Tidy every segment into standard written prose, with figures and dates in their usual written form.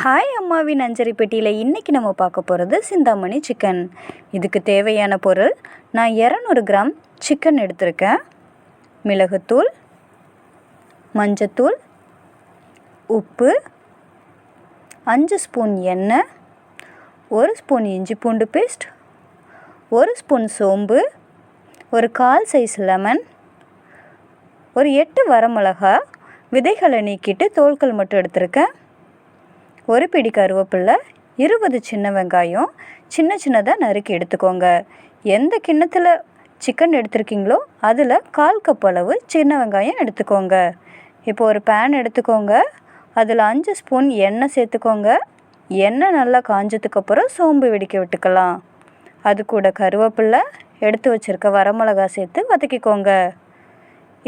Hi அம்மாவின் அஞ்சரி பெட்டியில் இன்றைக்கி நம்ம பார்க்க போகிறது சிந்தாமணி சிக்கன். இதுக்கு தேவையான பொருள், நான் 200 கிராம் சிக்கன் எடுத்திருக்கேன். மிளகுத்தூள், மஞ்சத்தூள், உப்பு, 5 ஸ்பூன் எண்ணெய், 1 ஸ்பூன் இஞ்சி பூண்டு பேஸ்ட், 1 ஸ்பூன் சோம்பு, ஒரு 1/4 சைஸ் லெமன், ஒரு 8 வரமிளகா விதைகளை நீக்கிட்டு தோல்கள் மட்டும் எடுத்திருக்கேன். ஒரு பிடி கருவேப்பிலை, 20 சின்ன வெங்காயம் சின்ன சின்னதாக நறுக்கி எடுத்துக்கோங்க. எந்த கிண்ணத்தில் சிக்கன் எடுத்துருக்கீங்களோ அதில் 1/4 கப் அளவு சின்ன வெங்காயம் எடுத்துக்கோங்க. இப்போ ஒரு பேன் எடுத்துக்கோங்க. அதில் 5 ஸ்பூன் எண்ணெய் சேர்த்துக்கோங்க. எண்ணெய் நல்லா காஞ்சதுக்கப்புறம் சோம்பு வெடிக்க விட்டுக்கலாம். அது கூட கருவேப்பிலை, எடுத்து வச்சுருக்க வரமிளகா சேர்த்து வதக்கிக்கோங்க.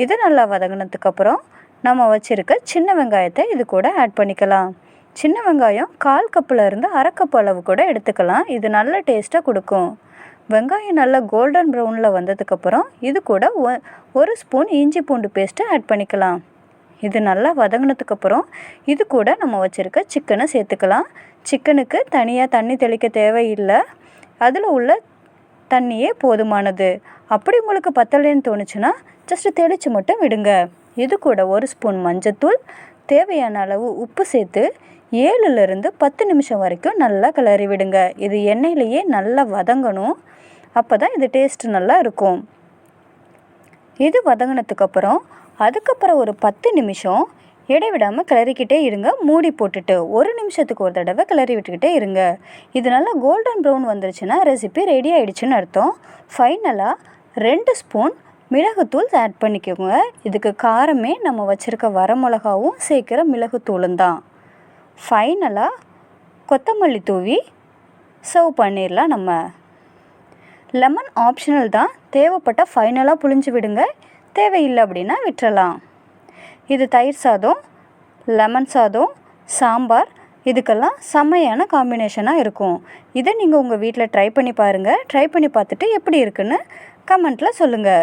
இது நல்லா வதங்கினதுக்கப்புறம் நம்ம வச்சுருக்க சின்ன வெங்காயத்தை இது கூட ஆட் பண்ணிக்கலாம். சின்ன வெங்காயம் 1/4 கப்பில் 1/2 கப் அளவு கூட எடுத்துக்கலாம். இது நல்ல டேஸ்ட்டாக கொடுக்கும். வெங்காயம் நல்லா கோல்டன் ப்ரௌனில் வந்ததுக்கப்புறம் இது கூட 1 ஸ்பூன் இஞ்சி பூண்டு பேஸ்ட்டு ஆட் பண்ணிக்கலாம். இது நல்லா வதங்கினதுக்கப்புறம் இது கூட நம்ம வச்சுருக்க சிக்கனை சேர்த்துக்கலாம். சிக்கனுக்கு தனியாக தண்ணி தெளிக்க தேவையில்லை. அதில் உள்ள தண்ணியே போதுமானது. அப்படி உங்களுக்கு பத்தலைன்னு தோணுச்சுன்னா ஜஸ்ட்டு தெளித்து மட்டும் விடுங்க. இது கூட 1 ஸ்பூன் மஞ்சத்தூள், தேவையான அளவு உப்பு சேர்த்து 7லிருந்து 10 நிமிஷம் வரைக்கும் நல்லா கிளறி விடுங்க. இது எண்ணெயிலேயே நல்லா வதங்கணும். அப்போ தான் இது டேஸ்ட்டு நல்லா இருக்கும். இது வதங்கினதுக்கப்புறம் அதுக்கப்புறம் ஒரு 10 நிமிஷம் இடைவிடாமல் கிளறிக்கிட்டே இருங்க. மூடி போட்டுட்டு 1 நிமிஷத்துக்கு ஒரு தடவை கிளறி விட்டுக்கிட்டே இருங்க. இது நல்லா கோல்டன் ப்ரௌன் வந்துருச்சுன்னா ரெசிபி ரெடி ஆகிடுச்சுன்னு அர்த்தம். ஃபைனலாக 2 ஸ்பூன் மிளகுத்தூள் ஆட் பண்ணிக்கோங்க. இதுக்கு காரமே நம்ம வச்சுருக்க வரமிளகாவும் சேர்க்குற மிளகுத்தூளும் தான். ஃபைனலாக கொத்தமல்லி தூவி சர்வ் பண்ணிடலாம். நம்ம லெமன் ஆப்ஷனல் தான். தேவைப்பட்டால் ஃபைனலாக புழிஞ்சு விடுங்க. தேவையில்லை அப்படின்னா விட்டுறலாம். இது தயிர் சாதம், லெமன் சாதம், சாம்பார் இதுக்கெல்லாம் செம்மையான காம்பினேஷனாக இருக்கும். இதை நீங்கள் உங்கள் வீட்டில் ட்ரை பண்ணி பாருங்கள். ட்ரை பண்ணி பார்த்துட்டு எப்படி இருக்குன்னு கமெண்ட்டில் சொல்லுங்கள்.